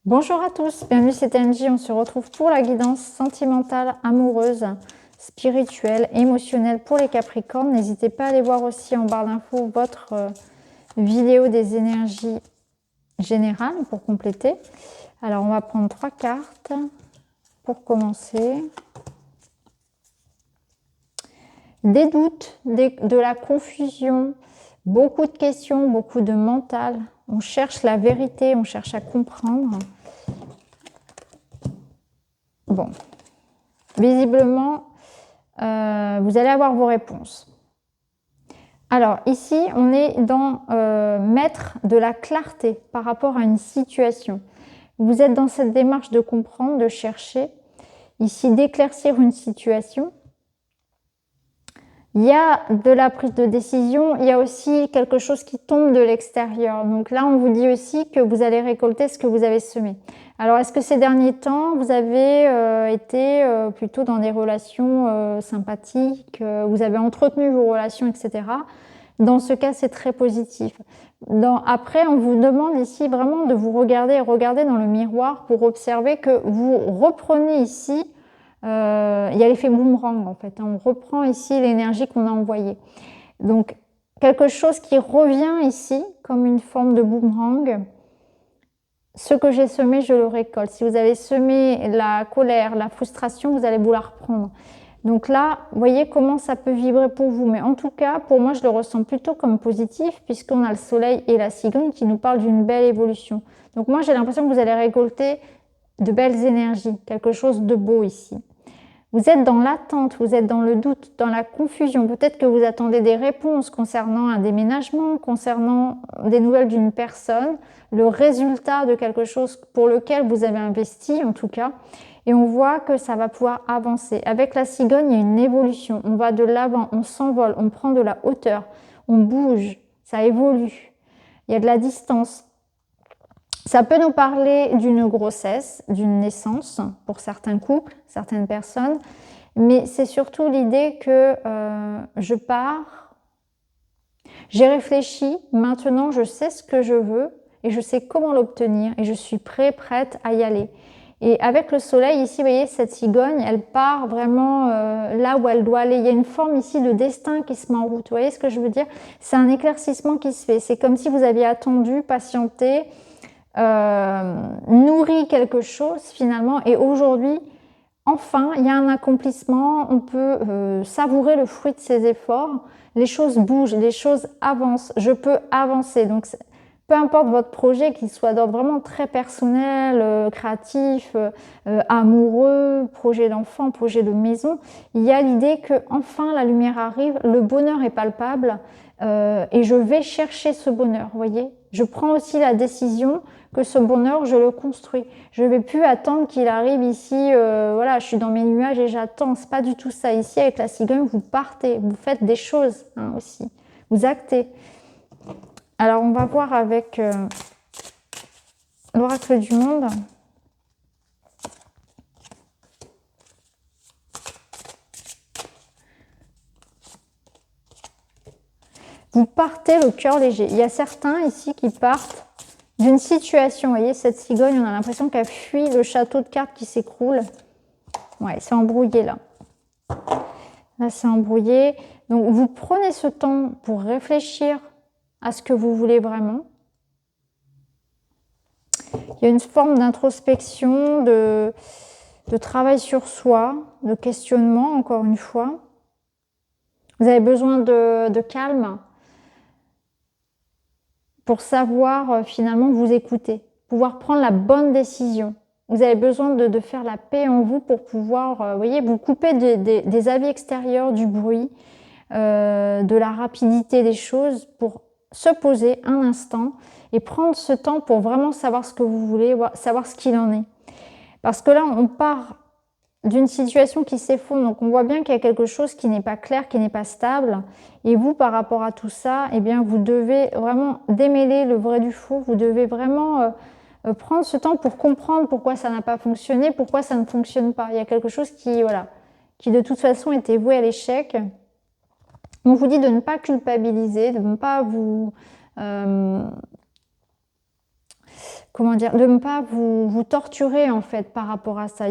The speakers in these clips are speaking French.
Bonjour à tous, bienvenue c'est NJ, on se retrouve pour la guidance sentimentale, amoureuse, spirituelle, émotionnelle pour les Capricornes. N'hésitez pas à aller voir aussi en barre d'infos votre vidéo des énergies générales pour compléter. Alors on va prendre 3 cartes pour commencer. Des doutes, de la confusion, beaucoup de questions, beaucoup de mental. On cherche la vérité, on cherche à comprendre. Bon, visiblement, vous allez avoir vos réponses. Alors ici, on est dans mettre de la clarté par rapport à une situation. Vous êtes dans cette démarche de comprendre, de chercher, ici d'éclaircir une situation. Il y a de la prise de décision, il y a aussi quelque chose qui tombe de l'extérieur. Donc là, on vous dit aussi que vous allez récolter ce que vous avez semé. Alors, est-ce que ces derniers temps, vous avez été plutôt dans des relations sympathiques, vous avez entretenu vos relations, etc. Dans ce cas, c'est très positif. Après, on vous demande ici vraiment de vous regarder dans le miroir pour observer que vous reprenez ici il y a l'effet boomerang en fait. On reprend ici l'énergie qu'on a envoyée. Donc, quelque chose qui revient ici comme une forme de boomerang. Ce que j'ai semé, je le récolte. Si vous avez semé la colère, la frustration, vous allez vous la reprendre. Donc là, vous voyez comment ça peut vibrer pour vous. Mais en tout cas, pour moi, je le ressens plutôt comme positif puisqu'on a le soleil et la cigogne qui nous parlent d'une belle évolution. Donc moi, j'ai l'impression que vous allez récolter de belles énergies, quelque chose de beau ici. Vous êtes dans l'attente, vous êtes dans le doute, dans la confusion. Peut-être que vous attendez des réponses concernant un déménagement, concernant des nouvelles d'une personne, le résultat de quelque chose pour lequel vous avez investi en tout cas. Et on voit que ça va pouvoir avancer. Avec la cigogne, il y a une évolution. On va de l'avant, on s'envole, on prend de la hauteur, on bouge, ça évolue. Il y a de la distance. Ça peut nous parler d'une grossesse, d'une naissance pour certains couples, certaines personnes, mais c'est surtout l'idée que je pars, j'ai réfléchi, maintenant je sais ce que je veux et je sais comment l'obtenir et je suis prête à y aller. Et avec le soleil ici, vous voyez, cette cigogne, elle part vraiment là où elle doit aller. Il y a une forme ici de destin qui se met en route. Vous voyez ce que je veux dire? C'est un éclaircissement qui se fait. C'est comme si vous aviez attendu, patienté, nourrit quelque chose finalement et aujourd'hui enfin il y a un accomplissement, on peut savourer le fruit de ses efforts, les choses bougent, les choses avancent, je peux avancer. Donc peu importe votre projet, qu'il soit d'ordre vraiment très personnel, créatif, amoureux, projet d'enfant, projet de maison, il y a l'idée que enfin la lumière arrive, le bonheur est palpable et je vais chercher ce bonheur, vous voyez. Je prends aussi la décision que ce bonheur, je le construis. Je ne vais plus attendre qu'il arrive ici, voilà, je suis dans mes nuages et j'attends. C'est pas du tout ça. Ici, avec la cigogne, vous partez, vous faites des choses aussi. Vous actez. Alors, on va voir avec l'oracle du monde. Vous partez le cœur léger. Il y a certains ici qui partent d'une situation. Vous voyez, cette cigogne, on a l'impression qu'elle fuit le château de cartes qui s'écroule. Ouais, c'est embrouillé là. Là, c'est embrouillé. Donc, vous prenez ce temps pour réfléchir à ce que vous voulez vraiment. Il y a une forme d'introspection, de travail sur soi, de questionnement, encore une fois. Vous avez besoin de calme pour savoir finalement vous écouter, pouvoir prendre la bonne décision. Vous avez besoin de faire la paix en vous pour pouvoir, voyez, vous couper des avis extérieurs, du bruit, de la rapidité des choses pour se poser un instant et prendre ce temps pour vraiment savoir ce que vous voulez, savoir ce qu'il en est. Parce que là, on part d'une situation qui s'effondre, donc on voit bien qu'il y a quelque chose qui n'est pas clair, qui n'est pas stable. Et vous, par rapport à tout ça, eh bien, vous devez vraiment démêler le vrai du faux. Vous devez vraiment prendre ce temps pour comprendre pourquoi ça n'a pas fonctionné, pourquoi ça ne fonctionne pas. Il y a quelque chose qui, voilà, qui de toute façon était voué à l'échec. On vous dit de ne pas culpabiliser, de ne pas vous comment dire, de ne pas vous torturer en fait par rapport à ça.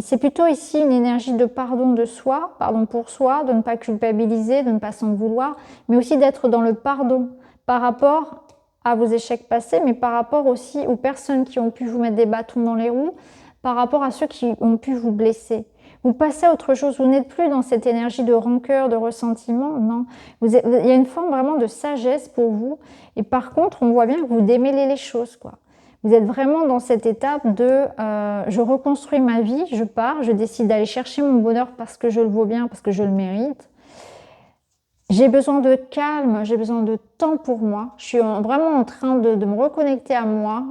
C'est plutôt ici une énergie de pardon de soi, pardon pour soi, de ne pas culpabiliser, de ne pas s'en vouloir, mais aussi d'être dans le pardon par rapport à vos échecs passés, mais par rapport aussi aux personnes qui ont pu vous mettre des bâtons dans les roues, par rapport à ceux qui ont pu vous blesser. Vous passez à autre chose, vous n'êtes plus dans cette énergie de rancœur, de ressentiment, non. Il y a une forme vraiment de sagesse pour vous, et par contre, on voit bien que vous démêlez les choses, quoi. Vous êtes vraiment dans cette étape de je reconstruis ma vie, je pars, je décide d'aller chercher mon bonheur parce que je le vaux bien, parce que je le mérite. J'ai besoin de calme, j'ai besoin de temps pour moi. Je suis vraiment en train de me reconnecter à moi,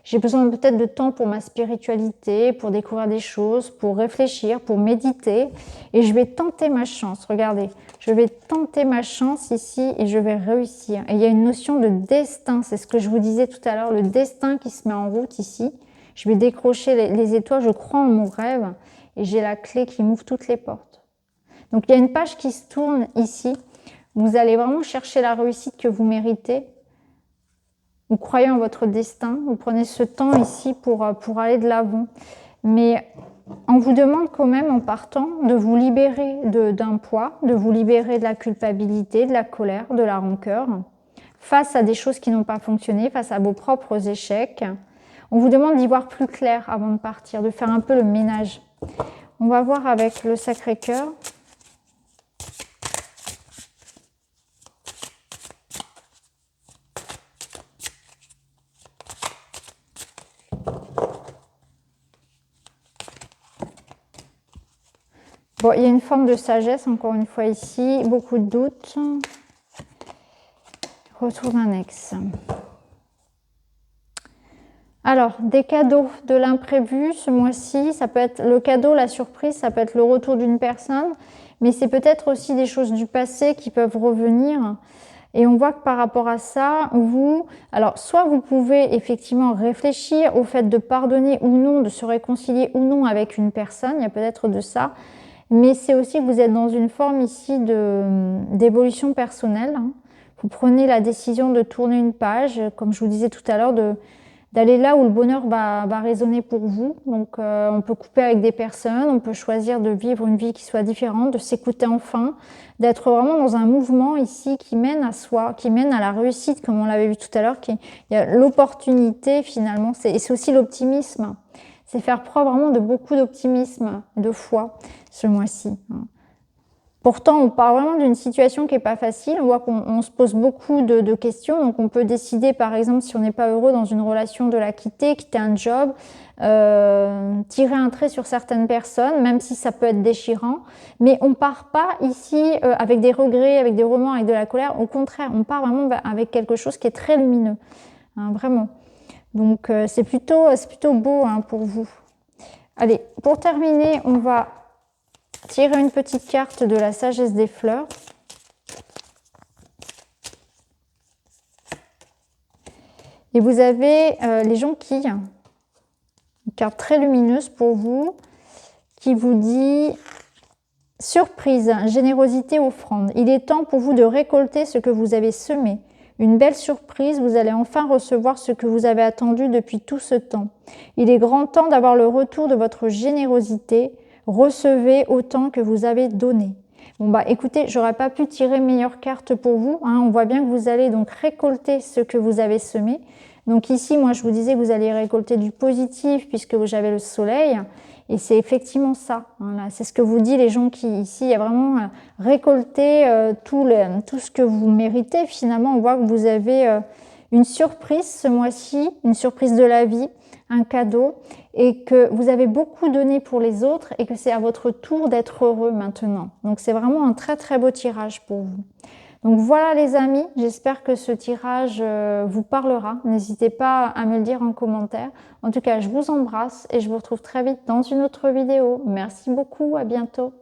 j'ai besoin peut-être de temps pour ma spiritualité, pour découvrir des choses, pour réfléchir, pour méditer. Et je vais tenter ma chance. Regardez, je vais tenter ma chance ici et je vais réussir. Et il y a une notion de destin, c'est ce que je vous disais tout à l'heure, le destin qui se met en route ici. Je vais décrocher les étoiles, je crois en mon rêve et j'ai la clé qui m'ouvre toutes les portes. Donc il y a une page qui se tourne ici. Vous allez vraiment chercher la réussite que vous méritez. Vous croyez en votre destin. Vous prenez ce temps ici pour aller de l'avant. Mais on vous demande quand même en partant de vous libérer d'un poids, de vous libérer de la culpabilité, de la colère, de la rancœur, face à des choses qui n'ont pas fonctionné, face à vos propres échecs. On vous demande d'y voir plus clair avant de partir, de faire un peu le ménage. On va voir avec le Sacré-Cœur. Bon, il y a une forme de sagesse, encore une fois ici, beaucoup de doutes. Retour d'un ex. Alors, des cadeaux de l'imprévu ce mois-ci, ça peut être le cadeau, la surprise, ça peut être le retour d'une personne, mais c'est peut-être aussi des choses du passé qui peuvent revenir. Et on voit que par rapport à ça, alors soit vous pouvez effectivement réfléchir au fait de pardonner ou non, de se réconcilier ou non avec une personne, il y a peut-être de ça, mais c'est aussi que vous êtes dans une forme ici d'évolution personnelle. Vous prenez la décision de tourner une page, comme je vous disais tout à l'heure, d'aller là où le bonheur va résonner pour vous. Donc on peut couper avec des personnes, on peut choisir de vivre une vie qui soit différente, de s'écouter enfin, d'être vraiment dans un mouvement ici qui mène à soi, qui mène à la réussite, comme on l'avait vu tout à l'heure. Il y a l'opportunité finalement, et c'est aussi l'optimisme. C'est faire preuve vraiment de beaucoup d'optimisme, de foi ce mois-ci. Pourtant, on parle vraiment d'une situation qui n'est pas facile. On voit qu'on se pose beaucoup de questions. Donc, on peut décider, par exemple, si on n'est pas heureux dans une relation, de la quitter, quitter un job, tirer un trait sur certaines personnes, même si ça peut être déchirant. Mais on ne part pas ici avec des regrets, avec des remords, avec de la colère. Au contraire, on part vraiment avec quelque chose qui est très lumineux. Vraiment. Donc, c'est plutôt beau pour vous. Allez, pour terminer, on va tirer une petite carte de la sagesse des fleurs. Et vous avez les jonquilles, une carte très lumineuse pour vous, qui vous dit « Surprise, générosité, offrande. Il est temps pour vous de récolter ce que vous avez semé. Une belle surprise, vous allez enfin recevoir ce que vous avez attendu depuis tout ce temps. Il est grand temps d'avoir le retour de votre générosité. Recevez autant que vous avez donné. » Bon bah écoutez, j'aurais pas pu tirer meilleure carte pour vous. On voit bien que vous allez donc récolter ce que vous avez semé. Donc ici, moi je vous disais que vous allez récolter du positif puisque j'avais le soleil. Et c'est effectivement ça. C'est ce que vous dit les gens qui ici, il y a vraiment récolté tout ce que vous méritez. Finalement, on voit que vous avez une surprise ce mois-ci, une surprise de la vie, un cadeau, et que vous avez beaucoup donné pour les autres et que c'est à votre tour d'être heureux maintenant. Donc c'est vraiment un très très beau tirage pour vous. Donc voilà les amis, j'espère que ce tirage vous parlera. N'hésitez pas à me le dire en commentaire. En tout cas, je vous embrasse et je vous retrouve très vite dans une autre vidéo. Merci beaucoup, à bientôt.